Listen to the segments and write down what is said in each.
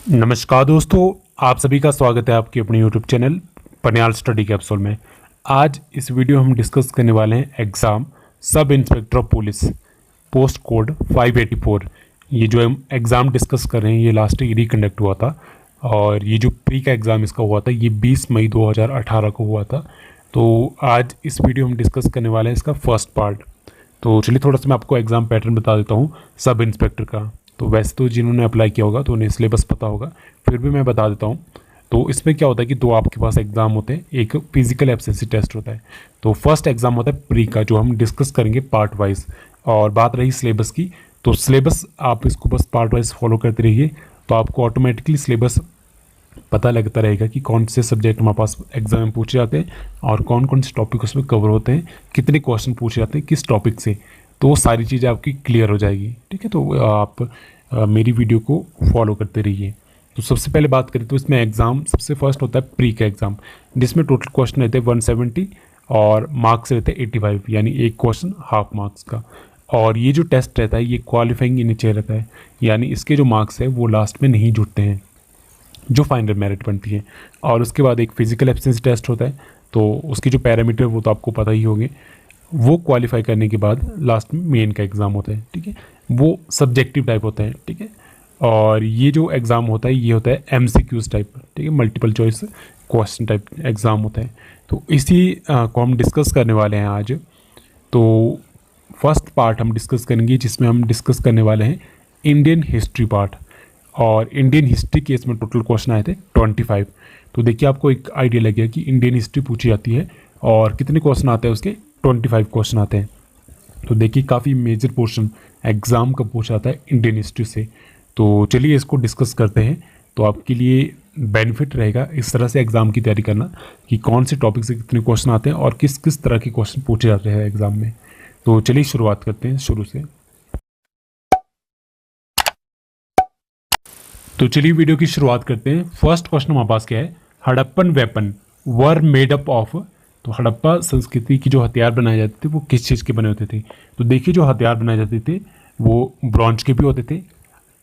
नमस्कार दोस्तों, आप सभी का स्वागत है आपके अपने YouTube चैनल पनियाल स्टडी कैप्सूल में। आज इस वीडियो हम डिस्कस करने वाले हैं exam sub inspector of police post code 584। ये जो हम एग्ज़ाम डिस्कस कर रहे हैं ये लास्ट ईयर ही कंडक्ट हुआ था और ये जो प्री का एग्ज़ाम इसका हुआ था ये 20 मई 2018 को हुआ था। तो आज इस वीडियो हम डिस्कस करने वाले हैं इसका फर्स्ट पार्ट। तो चलिए थोड़ा सा मैं आपको एग्ज़ाम पैटर्न बता देता हूँ सब इंस्पेक्टर का। तो वैसे तो जिन्होंने अप्लाई किया होगा तो उन्हें सिलेबस पता होगा, फिर भी मैं बता देता हूँ। तो इसमें क्या होता है कि दो आपके पास एग्ज़ाम होते हैं, एक फिजिकल एफिशिएंसी टेस्ट होता है। तो फर्स्ट एग्ज़ाम होता है प्री का, जो हम डिस्कस करेंगे पार्ट वाइज। और बात रही सिलेबस की, तो सिलेबस आप इसको बस पार्ट वाइज फॉलो करते रहिए, तो आपको ऑटोमेटिकली सिलेबस पता लगता रहेगा कि कौन से सब्जेक्ट हमारे पास एग्जाम में पूछे जाते हैं और कौन कौन से टॉपिक उसमें कवर होते हैं, कितने क्वेश्चन पूछे जाते हैं किस टॉपिक से। तो वो सारी चीज़ें आपकी क्लियर हो जाएगी। ठीक है, तो आप मेरी वीडियो को फॉलो करते रहिए। तो सबसे पहले बात करें तो इसमें एग्ज़ाम सबसे फर्स्ट होता है प्री का एग्ज़ाम, जिसमें टोटल क्वेश्चन रहते हैं 170 और मार्क्स रहते हैं 85, यानी एक क्वेश्चन हाफ मार्क्स का। और ये जो टेस्ट रहता है ये क्वालिफाइंग इन नेचर रहता है, यानी इसके जो मार्क्स है वो लास्ट में नहीं जुड़ते हैं, जो फाइनल मेरिट बनती है। और उसके बाद एक फिजिकल एफिशिएंसी टेस्ट होता है, तो उसके जो पैरामीटर वो तो आपको पता ही होंगे। वो क्वालिफाई करने के बाद लास्ट में मेन का एग्ज़ाम होता है। ठीक है, वो सब्जेक्टिव टाइप होता है। ठीक है, और ये जो एग्ज़ाम होता है ये होता है MCQs टाइप। ठीक है, multiple choice question type exam होता है। तो इसी को हम डिस्कस करने वाले हैं आज। तो फर्स्ट पार्ट हम डिस्कस करेंगे, जिसमें हम डिस्कस करने वाले हैं इंडियन हिस्ट्री पार्ट। और इंडियन हिस्ट्री के इसमें टोटल क्वेश्चन आए थे 25। तो देखिए आपको एक आइडिया लग गया कि इंडियन हिस्ट्री पूछी जाती है और कितने क्वेश्चन आते हैं, उसके 25 क्वेश्चन आते हैं। तो देखिए काफ़ी मेजर पोर्शन एग्ज़ाम का पूछा जाता है इंडियन हिस्ट्री से। तो चलिए इसको डिस्कस करते हैं। तो आपके लिए बेनिफिट रहेगा इस तरह से एग्ज़ाम की तैयारी करना कि कौन से टॉपिक से कितने क्वेश्चन आते हैं और किस किस तरह के क्वेश्चन पूछे जाते हैं एग्ज़ाम में। तो चलिए शुरुआत करते हैं शुरू से। तो चलिए वीडियो की शुरुआत करते हैं। फर्स्ट क्वेश्चन हमारे पास क्या है, Harappan weapon were made up of. तो हड़प्पा संस्कृति की जो हथियार बनाए जाते थे वो किस चीज़ के बने होते थे। तो देखिए जो हथियार बनाए जाते थे वो ब्रॉन्ज के भी होते थे,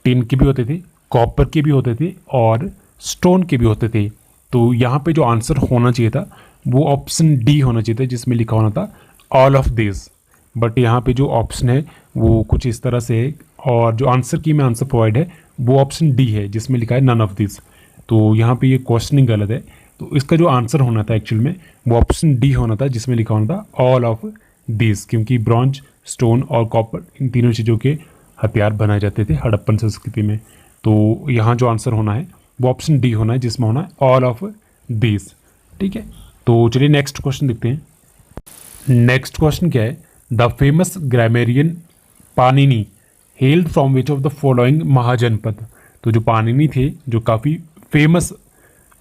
टिन के भी होते थे, कॉपर के भी होते थे और स्टोन के भी होते थे। तो यहाँ पे जो आंसर होना चाहिए था वो ऑप्शन डी होना चाहिए था, जिसमें लिखा होना था ऑल ऑफ दिस। बट यहाँ पे जो ऑप्शन है वो कुछ इस तरह से है, और जो आंसर की में आंसर प्रोवाइड है वो ऑप्शन डी है, जिसमें लिखा है नन ऑफ दिस। तो यहाँ पे ये क्वेश्चनिंग गलत है। तो इसका जो आंसर होना था एक्चुअल में वो ऑप्शन डी होना था, जिसमें लिखा होना था ऑल ऑफ दिस, क्योंकि ब्रॉन्ज, स्टोन और कॉपर इन तीनों चीज़ों के हथियार बनाए जाते थे हड़प्पन संस्कृति में। तो यहाँ जो आंसर होना है वो ऑप्शन डी होना है, जिसमें होना है ऑल ऑफ दिस। ठीक है, तो चलिए नेक्स्ट क्वेश्चन देखते हैं। नेक्स्ट क्वेश्चन क्या है, the famous grammarian Panini held from which of the following mahajanapada. तो जो पाणिनि थे, जो काफ़ी फेमस,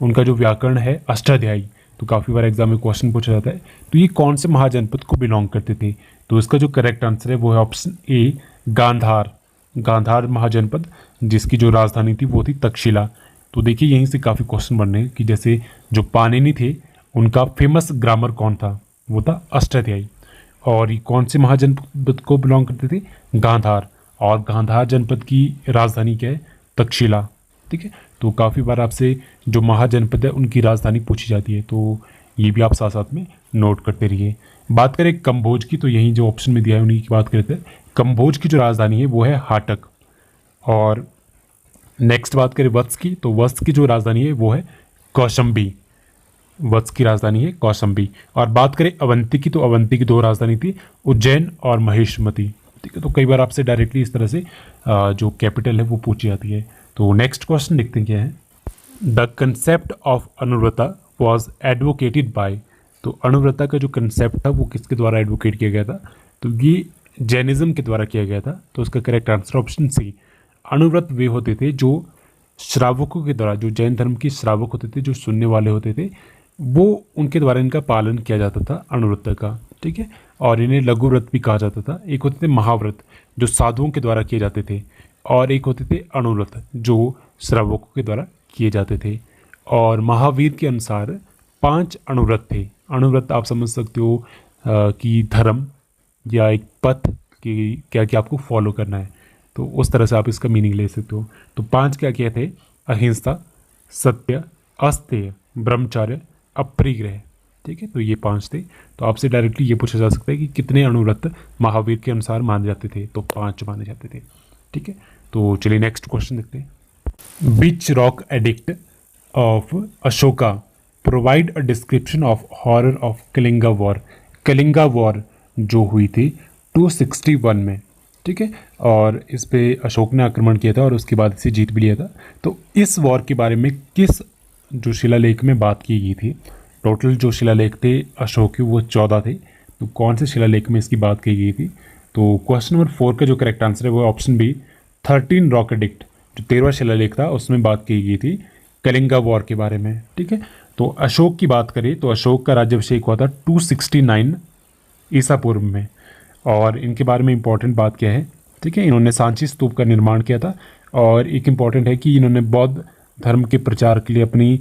उनका जो व्याकरण है अष्टाध्यायी, तो काफ़ी बार एग्जाम में क्वेश्चन पूछा जाता है। तो ये कौन से महाजनपद को बिलोंग करते थे। तो इसका जो करेक्ट आंसर है वो है ऑप्शन ए गांधार। गांधार महाजनपद, जिसकी जो राजधानी थी वो थी तक्षशिला। तो देखिए यहीं से काफ़ी क्वेश्चन बन रहे हैं कि जैसे जो पाणिनि थे उनका फेमस ग्रामर कौन था, वो था अष्टाध्यायी। और ये कौन से महाजनपद को बिलोंग करते थे, गांधार। और गांधार जनपद की राजधानी क्या है, तक्षशिला। ठीक है, तो काफ़ी बार आपसे जो महाजनपद है उनकी राजधानी पूछी जाती है, तो ये भी आप साथ साथ में नोट करते रहिए। बात करें कंबोज की, तो यहीं जो ऑप्शन में दिया है उन्हीं की बात करते हैं। कंबोज की जो राजधानी है वो है हाटक। और नेक्स्ट बात करें वत्स की, तो वत्स की जो राजधानी है वो है कौशंबी। वत्स की राजधानी है कौशंबी। और बात करें अवंती की, तो अवंती की दो राजधानी थी, उज्जैन और महेशमती। ठीक है, तो कई बार आपसे डायरेक्टली इस तरह से जो कैपिटल है वो पूछी जाती है। तो नेक्स्ट क्वेश्चन देखते हैं क्या है, the concept of Anuvrata was advocated by. तो अनुव्रता का जो कंसेप्ट था वो किसके द्वारा एडवोकेट किया गया था। तो ये जैनिज्म के द्वारा किया गया था। तो उसका correct answer option C. Anuvrat वे होते थे जो श्रावकों के द्वारा, जो जैन धर्म के श्रावक होते थे, जो सुनने वाले होते थे, वो उनके द्वारा इनका पालन किया जाता था अनुव्रत का। ठीक है, और इन्हें लघु व्रत भी कहा जाता था। एक होते थे महाव्रत जो साधुओं के द्वारा किए जाते थे, और एक होते थे अनुव्रत जो श्रावकों के द्वारा किए जाते थे। और महावीर के अनुसार 5 अनुव्रत थे। अनुव्रत आप समझ सकते हो कि धर्म या एक पथ कि क्या क्या आपको फॉलो करना है, तो उस तरह से आप इसका मीनिंग ले सकते हो। तो 5 क्या क्या थे, अहिंसा, सत्य, अस्तेय, ब्रह्मचर्य, अपरिग्रह। ठीक है, तो ये 5 थे। तो आपसे डायरेक्टली ये पूछा जा सकता है कि कितने अनुव्रत महावीर के अनुसार माने जाते थे, तो 5 माने जाते थे। ठीक है, तो चलिए नेक्स्ट क्वेश्चन देखते हैं। Which rock edict of Ashoka provide a description of horror of Kalinga war. Kalinga war जो हुई थी 261 में। ठीक है, और इस पे अशोक ने आक्रमण किया था और उसके बाद इसे जीत भी लिया था। तो इस वॉर के बारे में किस जो शिलालेख में बात की गई थी? टोटल जो शिलालेख थे अशोक के वो 14 थे। तो कौन से शिलालेख में इसकी बात की गई थी? तो क्वेश्चन नंबर 4 का जो करेक्ट आंसर है वो ऑप्शन बी 13 रॉक एडिक्ट, जो 13वां शिलालेख था उसमें बात की गई थी कलिंगा वॉर के बारे में। ठीक है, तो अशोक की बात करें तो अशोक का राज्याभिषेक हुआ था 269 ईसा पूर्व में। और इनके बारे में इंपॉर्टेंट बात क्या है? ठीक है, इन्होंने सांची स्तूप का निर्माण किया था। और एक इम्पॉर्टेंट है कि इन्होंने बौद्ध धर्म के प्रचार के लिए अपनी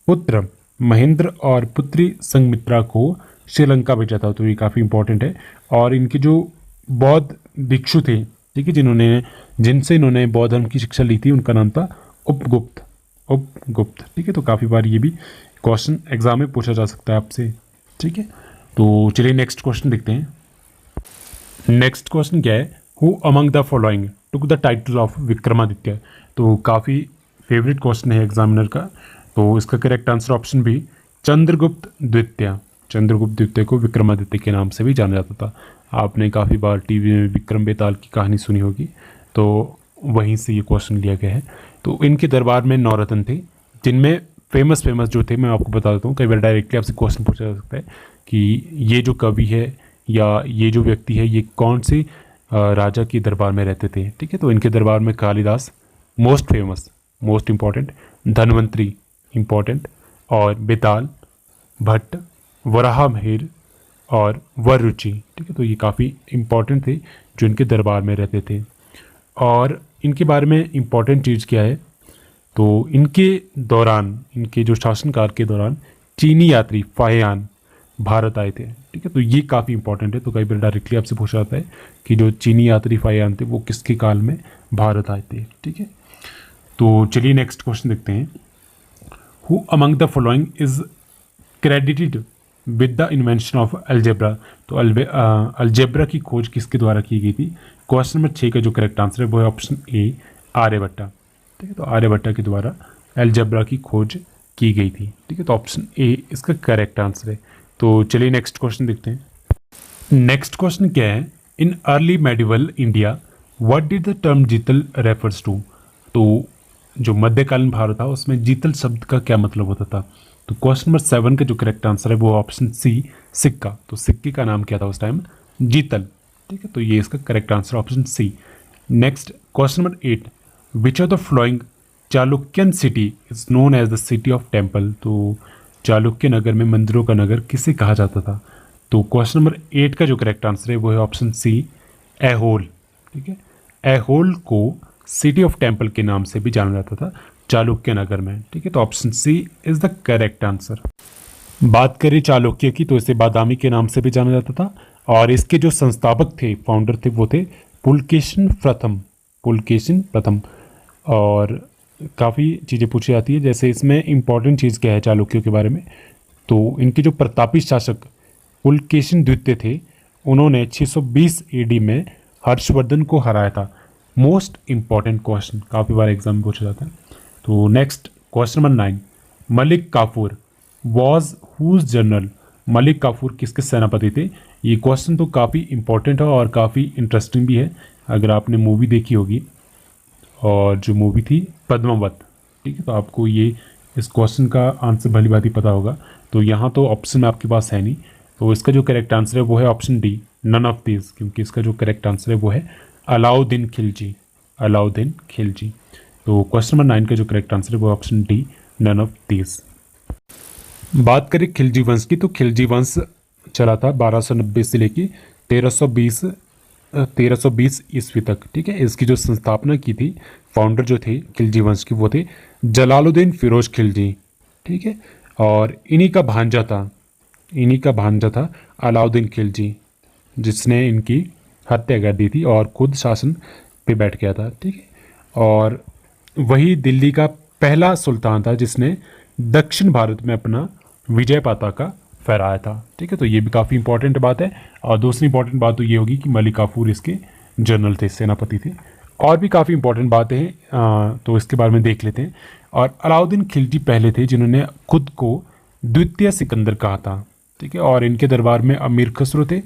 पुत्र महेंद्र और पुत्री संघमित्रा को श्रीलंका भेजा था। तो ये काफ़ी इंपॉर्टेंट है। और इनके जो बौद्ध भिक्षु थे, ठीक है, जिनसे इन्होंने बौद्ध धर्म की शिक्षा ली थी, उनका नाम था उपगुप्त। उपगुप्त। ठीक है, तो काफ़ी बार ये भी क्वेश्चन एग्जाम में पूछा जा सकता है आपसे। ठीक है, तो चलिए नेक्स्ट क्वेश्चन देखते हैं। नेक्स्ट क्वेश्चन क्या है? Who among the following took the title of Vikramaditya. तो काफ़ी फेवरेट क्वेश्चन है एग्जामिनर का। तो इसका correct answer option B Chandragupta द्वितीय। चंद्रगुप्त द्वितीय को विक्रमादित्य के नाम से भी जाना जाता था। आपने काफ़ी बार टीवी में विक्रम बेताल की कहानी सुनी होगी, तो वहीं से ये क्वेश्चन लिया गया है। तो इनके दरबार में 9 रत्न थे, जिनमें फेमस जो थे मैं आपको बता देता हूँ। कई बार डायरेक्टली आपसे क्वेश्चन पूछा जा सकता है कि ये जो कवि है या ये जो व्यक्ति है ये कौन से राजा के दरबार में रहते थे। ठीक है, तो इनके दरबार में Kalidas most famous, most important, Dhanvantari important, और बेताल, भट्ट, वराहमिहिर और वररुचि। ठीक है, तो ये काफ़ी इम्पॉर्टेंट थे जो इनके दरबार में रहते थे। और इनके बारे में इम्पॉर्टेंट चीज़ क्या है? तो इनके दौरान, इनके जो शासनकाल के दौरान चीनी यात्री फाहियान भारत आए थे। ठीक है, तो ये काफ़ी इंपॉर्टेंट है। तो कई बार डायरेक्टली आपसे पूछा जाता है कि जो चीनी यात्री फाहियान थे वो किसके काल में भारत आए थे। ठीक है, तो चलिए नेक्स्ट क्वेश्चन देखते हैं। Who among the following is credited with the invention of algebra. तो अलजेब्रा की खोज किसके द्वारा की गई थी? क्वेश्चन नंबर 6 का जो करेक्ट आंसर है वो है ऑप्शन ए आर्यभट्टा। ठीक है, तो आर्यभट्टा के द्वारा अलजेब्रा की खोज की गई थी। ठीक है, तो ऑप्शन ए इसका करेक्ट आंसर है। तो चलिए नेक्स्ट क्वेश्चन देखते हैं। नेक्स्ट क्वेश्चन क्या है? In early medieval India what did the term जीतल रेफर्स टू। तो जो मध्यकालीन भारत था उसमें जीतल शब्द का क्या मतलब होता था? तो क्वेश्चन नंबर 7 का जो करेक्ट आंसर है वो ऑप्शन सी सिक्का। तो सिक्के का नाम क्या था उस टाइम? जीतल। ठीक है, तो ये इसका correct answer option C. Next question number 8 which of the following Chalukyan city is known as the city of temple. तो चालुक्य नगर में मंदिरों का नगर किसे कहा जाता था? तो क्वेश्चन नंबर 8 का जो करेक्ट आंसर है वो है ऑप्शन सी ऐहोल। ठीक है, ऐहोल को सिटी ऑफ टेम्पल के नाम से भी जाना जाता था चालुक्य नगर में। ठीक है, तो option C is the correct answer. बात करें चालुक्य की तो इसे बादामी के नाम से भी जाना जाता था। और इसके जो संस्थापक थे, फाउंडर थे, वो थे पुलकेशिन प्रथम। पुलकेशिन प्रथम। और काफ़ी चीज़ें पूछी जाती है, जैसे इसमें इंपॉर्टेंट चीज़ क्या है चालुक्यों के बारे में? तो इनके जो प्रतापी शासक पुलकेशिन द्वितीय थे उन्होंने 620 एडी में हर्षवर्धन को हराया था। मोस्ट इंपॉर्टेंट क्वेश्चन, काफ़ी बार एग्जाम में पूछा जाता है। तो next question number 9 Malik Kafur was whose general. Malik Kafur किसके सेनापति थे? ये क्वेश्चन तो काफ़ी इंपॉर्टेंट है और काफ़ी इंटरेस्टिंग भी है। अगर आपने मूवी देखी होगी, और जो मूवी थी पद्मावत, ठीक है, तो आपको ये इस क्वेश्चन का आंसर भली बात ही पता होगा। तो यहाँ तो ऑप्शन आपके पास है नहीं, तो इसका जो करेक्ट आंसर है वो है option D none of these, क्योंकि इसका जो करेक्ट आंसर है वो है अलाउद्दीन खिलजी। अलाउद्दीन खिलजी। तो क्वेश्चन नंबर 9 का जो करेक्ट आंसर है वो option D none of these. बात करें खिलजी वंश की, तो खिलजी वंश चला था 1290 से लेकर 1320 ईस्वी तक। ठीक है, इसकी जो संस्थापना की थी, फाउंडर जो थे खिलजी वंश की, वो थे जलालुद्दीन फिरोज खिलजी। ठीक है, और इन्हीं का भांजा था अलाउद्दीन खिलजी, जिसने इनकी हत्या कर दी थी और खुद शासन पे बैठ गया था। ठीक है, और वही दिल्ली का पहला सुल्तान था जिसने दक्षिण भारत में अपना विजय पताका फहराया था। ठीक है, तो ये भी काफ़ी इंपॉर्टेंट बात है। और दूसरी इंपॉर्टेंट बात तो ये होगी कि मलिक काफूर इसके जनरल थे, सेनापति थे। और भी काफ़ी इंपॉर्टेंट बातें हैं, तो इसके बारे में देख लेते हैं। और अलाउद्दीन खिलजी पहले थे जिन्होंने खुद को द्वितीय सिकंदर कहा था। ठीक है, और इनके दरबार में अमीर खसरो थे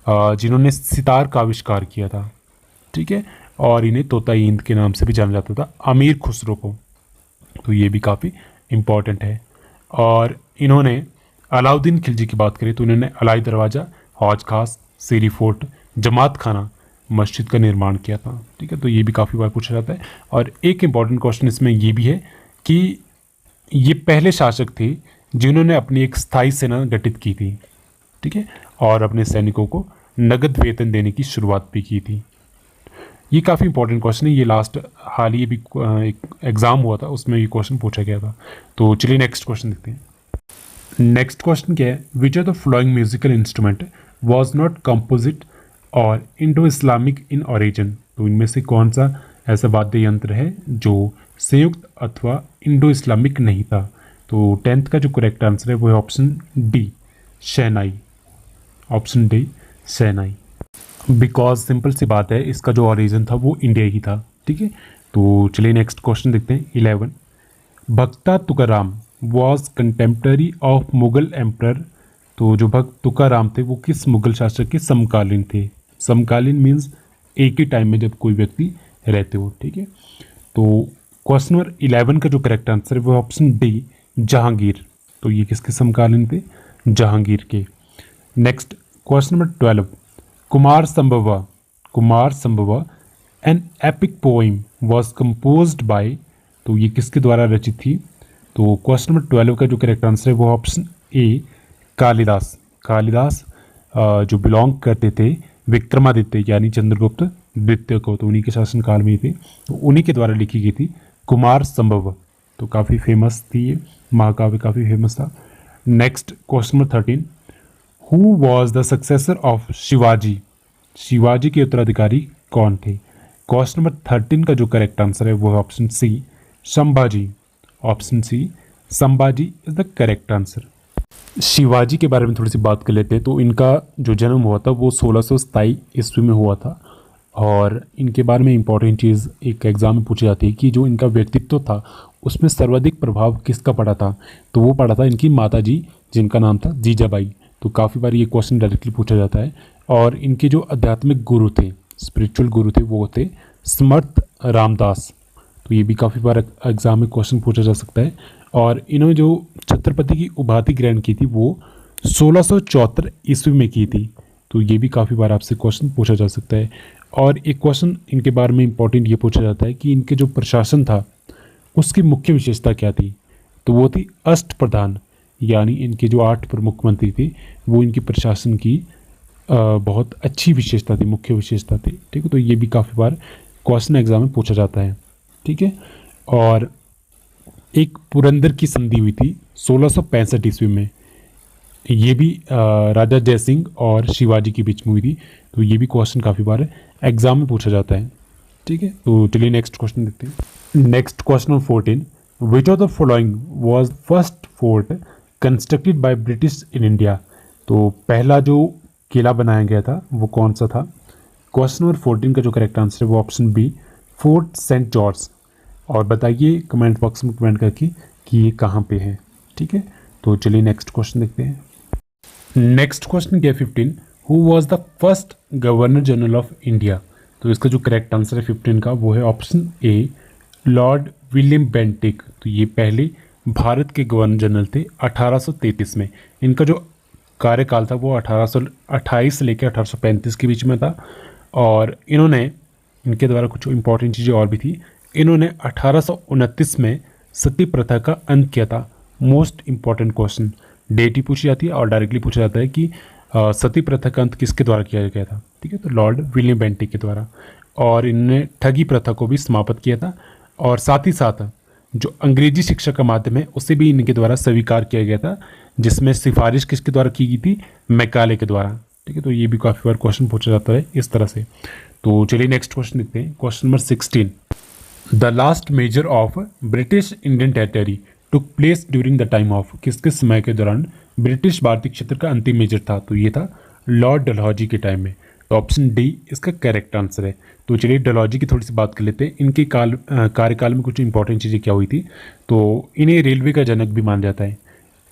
जिन्होंने सितार का आविष्कार किया था। ठीक है, और इन्हें तोता-ई-हिंद के नाम से भी जाना जाता था, अमीर खुसरो को। तो ये भी काफ़ी इम्पॉर्टेंट है। और इन्होंने अलाउद्दीन खिलजी की बात करें तो इन्होंने अलाई दरवाज़ा, हौज खास, सीरी फोर्ट, जमात खाना मस्जिद का निर्माण किया था। ठीक है, तो ये भी काफ़ी बार पूछा जाता है। और एक इम्पॉर्टेंट क्वेश्चन इसमें ये भी है कि ये पहले शासक थे जिन्होंने अपनी एक स्थायी सेना गठित की थी। ठीक है, और अपने सैनिकों को नगद वेतन देने की शुरुआत भी की थी। ये काफ़ी इंपॉर्टेंट क्वेश्चन है। ये लास्ट हाल ही भी एक एग्ज़ाम हुआ था, उसमें ये क्वेश्चन पूछा गया था। तो चलिए नेक्स्ट क्वेश्चन देखते हैं। नेक्स्ट क्वेश्चन क्या है, which are the following musical instrument was not composite और इंडो इस्लामिक इन ओरिजिन। तो इनमें से कौन सा ऐसा वाद्य यंत्र है जो संयुक्त अथवा इंडो इस्लामिक नहीं था। तो 10th का जो करेक्ट आंसर है वो है option D, shehnai. Option D, shehnai. Because simple सी बात है, इसका जो ओरिजिन था वो इंडिया ही था। ठीक है, तो चलिए नेक्स्ट क्वेश्चन देखते हैं। 11, भक्ता Tukaram was contemporary of Mughal emperor. तो जो भक्त तुकाराम थे वो किस मुगल शासक के समकालीन थे। समकालीन मीन्स एक ही टाइम में जब कोई व्यक्ति रहते हो। ठीक है, तो क्वेश्चन नंबर 11 का जो करेक्ट आंसर है वो ऑप्शन डी, जहांगीर। तो ये किसके समकालीन थे, जहांगीर के। Next question number 12, Kumara Sambhava. Kumara Sambhava an epic poem was composed by. तो ये किसके द्वारा रचित थी। तो क्वेश्चन नंबर 12 का जो करेक्ट आंसर है वो ऑप्शन ए, कालिदास। कालिदास जो बिलोंग करते थे विक्रमादित्य यानी चंद्रगुप्त द्वितीय को, तो उन्हीं के शासनकाल में ही थे। तो उन्हीं के द्वारा लिखी गई थी कुमार संभव। तो काफ़ी फेमस थी ये महाकाव्य, काफ़ी फेमस था। Next question number 13, who was the successor of Shivaji. Shivaji के उत्तराधिकारी कौन थे। क्वेश्चन नंबर 13 का जो करेक्ट आंसर है वो है option C, Sambhaji. Option C, Sambhaji is the correct answer. Shivaji के बारे में थोड़ी सी बात कर लेते हैं। तो इनका जो जन्म हुआ था वो 1627 ईस्वी में हुआ था। और इनके बारे में इंपॉर्टेंट चीज़ एक एग्ज़ाम में पूछी जाती है कि जो इनका व्यक्तित्व था उसमें सर्वाधिक प्रभाव किसका पड़ा था। तो वो पड़ा था इनकी माता जी, जिनका नाम था जीजाबाई। तो काफ़ी बार ये क्वेश्चन डायरेक्टली पूछा जाता है। और इनके जो आध्यात्मिक गुरु थे, स्पिरिचुअल गुरु थे, वो थे समर्थ रामदास। तो ये भी काफ़ी बार एग्जाम में क्वेश्चन पूछा जा सकता है। और इन्होंने जो छत्रपति की उपाधि ग्रहण की थी वो 1674 ईस्वी में की थी। तो ये भी काफ़ी बार आपसे क्वेश्चन पूछा जा सकता है। और एक क्वेश्चन इनके बारे में इंपॉर्टेंट ये पूछा जाता है कि इनके जो प्रशासन था उसकी मुख्य विशेषता क्या थी। तो वो थी अष्ट प्रधान, यानी इनके जो 8 प्रमुख मंत्री थे वो इनकी प्रशासन की बहुत अच्छी विशेषता थी, मुख्य विशेषता थी। ठीक है, तो ये भी काफ़ी बार क्वेश्चन एग्जाम में पूछा जाता है। ठीक है, और एक पुरंदर की संधि हुई थी 1665 ईस्वी में। ये भी राजा जयसिंह और शिवाजी के बीच में हुई थी। तो ये भी क्वेश्चन काफ़ी बार एग्जाम में पूछा जाता है। ठीक है, तो चलिए नेक्स्ट क्वेश्चन देखते हैं। Next question number 14, which of the following was first fort constructed by British in India. तो पहला जो किला बनाया गया था वो कौन सा था। क्वेश्चन नंबर 14 का जो करेक्ट आंसर है वो option B, Fort Saint George. और बताइए कमेंट बॉक्स में कमेंट करके कि ये कहाँ पे है। ठीक है, तो चलिए नेक्स्ट क्वेश्चन देखते हैं। नेक्स्ट क्वेश्चन क्या है 15, who was the first governor general of India. तो इसका जो करेक्ट आंसर है 15 का वो है option A, Lord William Bentinck. तो ये पहले भारत के गवर्नर जनरल थे 1833 में। इनका जो कार्यकाल था वो 1828 से लेकर 1835 के बीच में था। और इनके द्वारा कुछ इंपॉर्टेंट चीज़ें और भी थी। इन्होंने 1829 में सती प्रथा का अंत किया था। मोस्ट इंपॉर्टेंट क्वेश्चन, डेट ही पूछी जाती है और डायरेक्टली पूछा जाता है कि सती प्रथा का अंत किसके द्वारा किया गया था। ठीक है, तो लॉर्ड विलियम बेंटिक के द्वारा। और इन्होंने ठगी प्रथा को भी समाप्त किया था। और साथ ही साथ जो अंग्रेजी शिक्षा का माध्यम है उसे भी इनके द्वारा स्वीकार किया गया था, जिसमें सिफारिश किसके द्वारा की गई थी, मैकाले के द्वारा। ठीक है, तो ये भी काफ़ी बार क्वेश्चन पूछा जाता है इस तरह से। तो चलिए नेक्स्ट क्वेश्चन देखते हैं। Question number 16, the last measure of British Indian territory took place during the time of, किस किस समय के दौरान ब्रिटिश भारतीय क्षेत्र का अंतिम मेजर था, तो ये था लॉर्ड डलहौजी के टाइम में। तो ऑप्शन डी इसका करेक्ट आंसर है। तो चलिए डलहौजी की थोड़ी सी बात कर लेते हैं। इनके कार्यकाल में कुछ इंपॉर्टेंट चीज़ें क्या हुई थी। तो इन्हें रेलवे का जनक भी माना जाता है,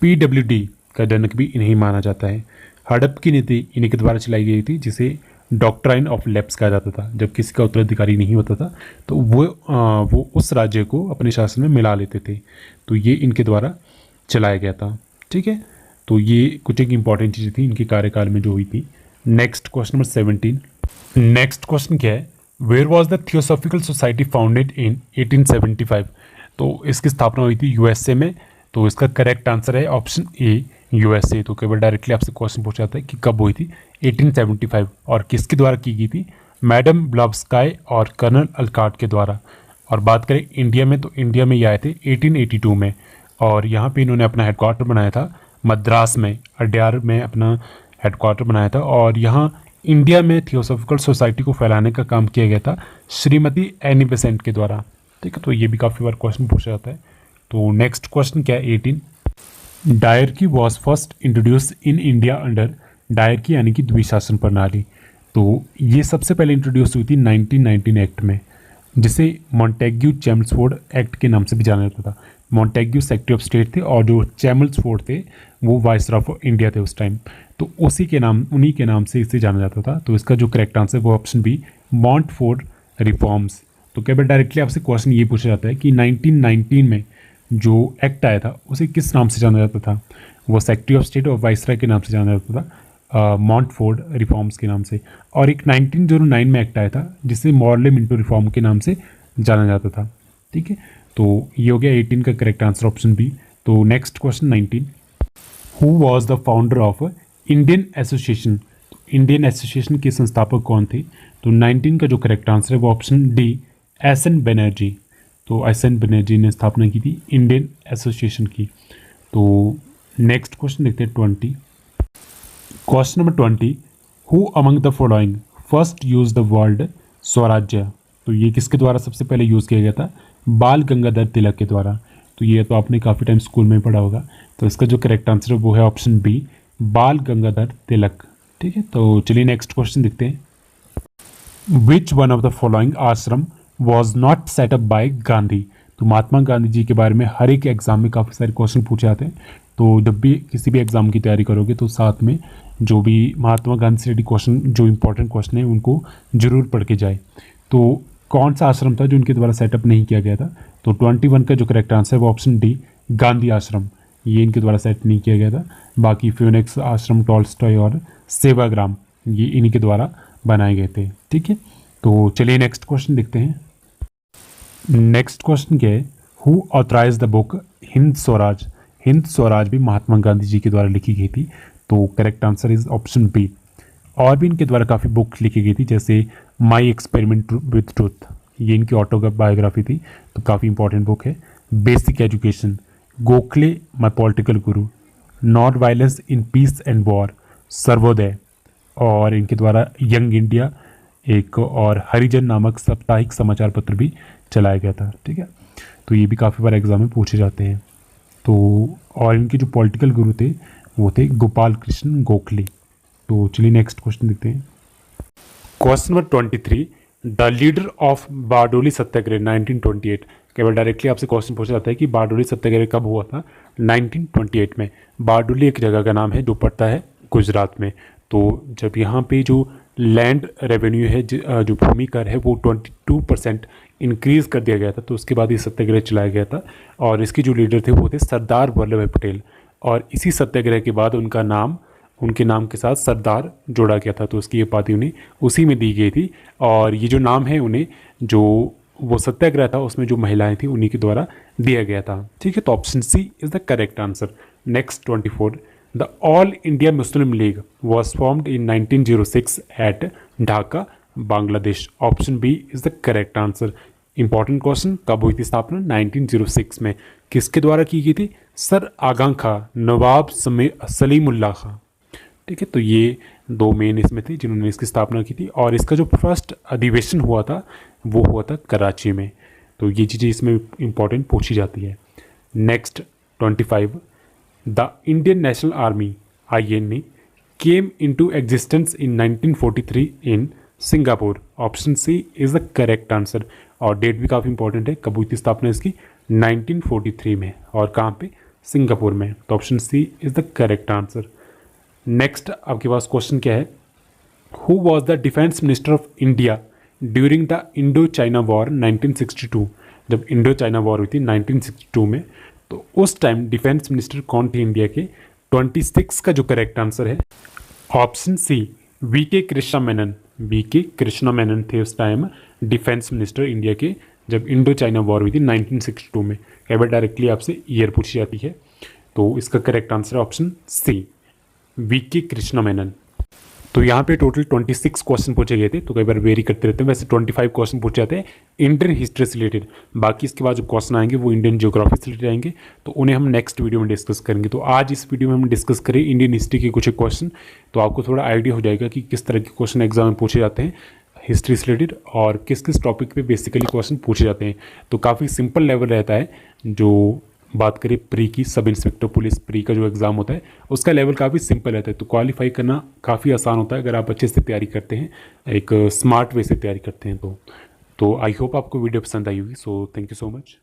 PWD का जनक भी इन्हें माना जाता है। हड़प की नीति इन्हीं के द्वारा चलाई गई थी, जिसे डॉक्ट्राइन ऑफ लैप्स कहा जाता था। जब किसी का उत्तराधिकारी नहीं होता था तो वो उस राज्य को अपने शासन में मिला लेते थे। तो ये इनके द्वारा चलाया गया था। ठीक है, तो ये कुछ एक इंपॉर्टेंट चीज़ें थी इनके कार्यकाल में जो हुई थी। Next question number 17। Next question क्या है, where was the Theosophical Society founded in 1875। तो इसकी स्थापना हुई थी USA में। तो इसका करेक्ट आंसर है ऑप्शन ए USA। तो केवल डायरेक्टली आपसे क्वेश्चन पूछा जाता है कि कब हुई थी, 1875, और किसके द्वारा की गई थी, मैडम ब्लॉब्स्काय और कर्नल अलकाट के द्वारा। और बात करें इंडिया में, तो इंडिया में ये आए थे 1882 में, और यहाँ पे इन्होंने अपना हेडक्वार्टर बनाया था मद्रास में, अड्यार में अपना हेडक्वार्टर बनाया था। और यहाँ इंडिया में थियोसॉफिकल सोसाइटी को फैलाने का काम किया गया था श्रीमती एनी बेसेंट के द्वारा। ठीक है, तो ये भी काफ़ी बार क्वेश्चन पूछा जाता है। तो नेक्स्ट क्वेश्चन क्या है, 18। Dyarchy was first introduce in India under, dyarchy यानी कि द्विशासन प्रणाली। तो ये सबसे पहले इंट्रोड्यूस हुई थी 1919 एक्ट में, जिसे मॉन्टेग्यू चैम्सफोर्ड एक्ट के नाम से भी जाना जाता था। मॉन्टेग्यू सेक्रेटरी ऑफ स्टेट थे और जो चैम्सफोर्ड थे वो वाइसरॉय ऑफ इंडिया थे उस टाइम। तो उन्हीं के नाम से इसे जाना जाता था। तो इसका जो करेक्ट आंसर वो ऑप्शन बी मॉन्टफोर्ड रिफॉर्म्स। तो कई बार डायरेक्टली आपसे क्वेश्चन ये पूछा जाता है कि 1919 में जो एक्ट आया था उसे किस नाम से जाना जाता था। वो सेक्रेटरी ऑफ स्टेट और वाइसरॉय के नाम से जाना जाता था, मॉन्टफोर्ड रिफॉर्म्स के नाम से। और एक 1909 में एक्ट आया था जिसे मॉर्ले मिंटो रिफॉर्म के नाम से जाना जाता था। ठीक है, तो ये हो गया 18 का करेक्ट आंसर ऑप्शन बी। तो next question 19। Who was the founder of Indian association. Indian association के संस्थापक कौन थे। तो 19 का जो करेक्ट आंसर है वो ऑप्शन डी SN बनर्जी। तो SN बनर्जी ने स्थापना की थी इंडियन एसोसिएशन की। तो नेक्स्ट क्वेश्चन देखते हैं 20। Question number 20। Who among the following first use the word स्वराज्य। तो ये किसके द्वारा सबसे पहले यूज़ किया गया था, बाल गंगाधर तिलक के द्वारा। तो ये तो आपने काफ़ी टाइम स्कूल में पढ़ा होगा। तो इसका जो करेक्ट आंसर है वो है ऑप्शन बी बाल गंगाधर तिलक। ठीक है, तो चलिए नेक्स्ट क्वेश्चन देखते हैं। Which one of the following ashram was not set up by Gandhi. तो महात्मा गांधी जी के बारे में हर एक एग्जाम में काफ़ी सारे क्वेश्चन पूछे जाते हैं। तो जब भी किसी भी एग्जाम की तैयारी करोगे तो साथ में जो भी महात्मा गांधी से रिलेटेड क्वेश्चन, जो इंपॉर्टेंट क्वेश्चन है उनको जरूर पढ़ के जाए। तो कौन सा आश्रम था जो उनके द्वारा सेटअप नहीं किया गया था। तो 21 का जो करेक्ट आंसर है वो ऑप्शन डी गांधी आश्रम, ये इनके द्वारा सेट नहीं किया गया था। बाकी फ्यूनिक्स आश्रम, टॉल्स्टॉय और सेवाग्राम ये इन्हीं के द्वारा बनाए गए थे। ठीक है, तो चलिए नेक्स्ट क्वेश्चन देखते हैं। नेक्स्ट क्वेश्चन क्या है, who authorize the book Hind Swaraj. Hind Swaraj भी महात्मा गांधी जी के द्वारा लिखी गई थी। तो correct answer is option B. और भी इनके द्वारा काफ़ी बुक लिखी गई थी, जैसे माई एक्सपेरिमेंट विथ ट्रूथ, ये इनकी ऑटोबायोग्राफी थी। तो काफ़ी इंपॉर्टेंट बुक है। Basic education, Gokhale my political guru, not violence in peace and war, Sarvodaya, और इनके द्वारा यंग इंडिया एक और हरिजन नामक साप्ताहिक समाचार पत्र भी चलाया गया था। ठीक है, तो ये भी काफ़ी बार एग्जाम में पूछे जाते हैं। तो और इनके जो पॉलिटिकल गुरु थे वो थे गोपाल कृष्ण गोखले। तो चलिए नेक्स्ट क्वेश्चन देखते हैं। Question number 23। The leader of Bardoli Satyagraha 1928। केवल डायरेक्टली आपसे क्वेश्चन पूछा जाता है कि बारडोली सत्याग्रह कब हुआ था। 1928 में। बारडोली एक जगह का नाम है जो पड़ता है गुजरात में। तो जब यहाँ पे जो लैंड रेवेन्यू है, जो भूमि कर है, वो 22% इंक्रीज़ कर दिया गया था। तो उसके बाद ये सत्याग्रह चलाया गया था और इसके जो लीडर थे वो थे सरदार वल्लभ भाई पटेल। और इसी सत्याग्रह के बाद उनके नाम के साथ सरदार जोड़ा गया था। तो उसकी उपाधि उन्हें उसी में दी गई थी। और ये जो नाम है उन्हें, जो वो सत्याग्रह था उसमें जो महिलाएं थी उन्हीं के द्वारा दिया गया था। ठीक है, तो option C is the correct answer. Next 24। The All India Muslim League was formed in 1906 at Dhaka, Bangladesh. Option B is the correct answer. Important question, कब हुई थी स्थापना। 1906 में। किसके द्वारा की गई थी, सर आगा खां, नवाब सलीमुल्लाह खां। ठीक है, तो ये दो मेन इसमें थे जिन्होंने इसकी स्थापना की थी। और इसका जो फर्स्ट अधिवेशन हुआ था वो हुआ था कराची में। तो ये चीज़ें इसमें इंपॉर्टेंट पूछी जाती है। Next 25, the Indian National Army INA came into existence in 1943 in Singapore. Option C is the correct answer. और डेट भी काफ़ी इंपॉर्टेंट है, कब हुई थी स्थापना इसकी, 1943 में, और कहाँ पे, सिंगापुर में। तो option C is the correct answer. Next आपके पास क्वेश्चन क्या है, who was the defence minister of India during the Indo China war 1962। जब इंडो चाइना वॉर हुई थी 1962 में, तो उस टाइम डिफेंस मिनिस्टर कौन थे इंडिया के। 26 का जो करेक्ट आंसर है option C VK Krishna Menon. VK Krishna Menon थे उस टाइम डिफेंस मिनिस्टर इंडिया के, जब इंडो चाइना वॉर हुई थी 1962 में। कई बार डायरेक्टली आपसे ईयर पूछी जाती है, तो इसका करेक्ट आंसर है option C VK Krishna Menon. तो यहाँ पे टोटल 26 क्वेश्चन पूछे गए थे, तो कई बार वेरी करते रहते हैं। वैसे 25 क्वेश्चन पूछे जाते हैं इंडियन हिस्ट्री से रिलेटेड। बाकी इसके बाद जो क्वेश्चन आएंगे वो इंडियन ज्योग्राफी से रिलेटेड आएंगे, तो उन्हें हम नेक्स्ट वीडियो में डिस्कस करेंगे। तो आज इस वीडियो में हम डिस्कस करें इंडियन हिस्ट्री के कुछ क्वेश्चन, तो आपको थोड़ा आइडिया हो जाएगा कि किस तरह के क्वेश्चन एग्जाम में पूछे जाते हैं हिस्ट्री से रिलेटेड, और किस किस टॉपिक पे बेसिकली क्वेश्चन पूछे जाते हैं। तो काफ़ी सिंपल लेवल रहता है। जो बात करें प्री की, सब इंस्पेक्टर पुलिस प्री का जो एग्ज़ाम होता है उसका लेवल काफ़ी सिंपल रहता है, तो क्वालिफाई करना काफ़ी आसान होता है अगर आप अच्छे से तैयारी करते हैं, एक स्मार्ट वे से तैयारी करते हैं। तो आई होप आपको वीडियो पसंद आई होगी। So thank you so much.